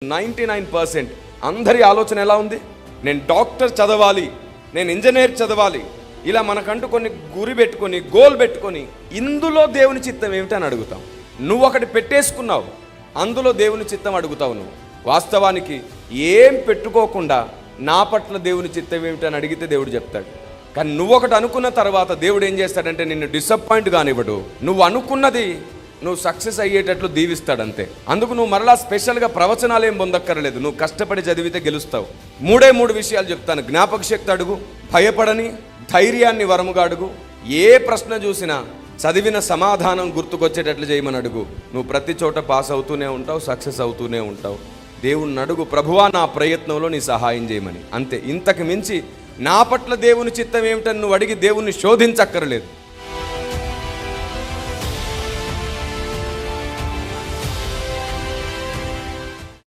99% అందరి ఆలోచన ఎలా ఉంది? నేను డాక్టర్ చదవాలి, నేను ఇంజనీర్ చదవాలి, ఇలా మనకంటూ కొన్ని గురి పెట్టుకొని గోల్ పెట్టుకొని ఇందులో దేవుని చిత్తం ఏమిటని అడుగుతాం. నువ్వు ఒకటి పెట్టేసుకున్నావు, అందులో దేవుని చిత్తం అడుగుతావు. నువ్వు వాస్తవానికి ఏం పెట్టుకోకుండా నా పట్ల దేవుని చిత్తం ఏమిటని అడిగితే దేవుడు చెప్తాడు. కానీ నువ్వు ఒకటి అనుకున్న తర్వాత దేవుడు ఏం చేస్తాడంటే నిన్ను డిసప్పాయింట్ కానివ్వడు. నువ్వు అనుకున్నది నువ్వు సక్సెస్ అయ్యేటట్లు దీవిస్తాడంతే. అందుకు నువ్వు మరలా స్పెషల్గా ప్రవచనాలు ఏం పొందక్కర్లేదు. నువ్వు కష్టపడి చదివితే గెలుస్తావు. మూడు విషయాలు చెప్తాను. జ్ఞాపక శక్తి అడుగు, భయపడని, ధైర్యాన్ని వరముగా అడుగు, ఏ ప్రశ్న చూసినా చదివిన సమాధానం గుర్తుకొచ్చేటట్లు చేయమని అడుగు. నువ్వు ప్రతి చోట పాస్ అవుతూనే ఉంటావు, సక్సెస్ అవుతూనే ఉంటావు. దేవుణ్ణి అడుగు, ప్రభువా నా ప్రయత్నంలో నీ సహాయం చేయమని. అంతే. ఇంతకు మించి నా పట్ల దేవుని చిత్తం ఏమిటని నువ్వు అడిగి దేవుణ్ణి శోధించక్కర్లేదు.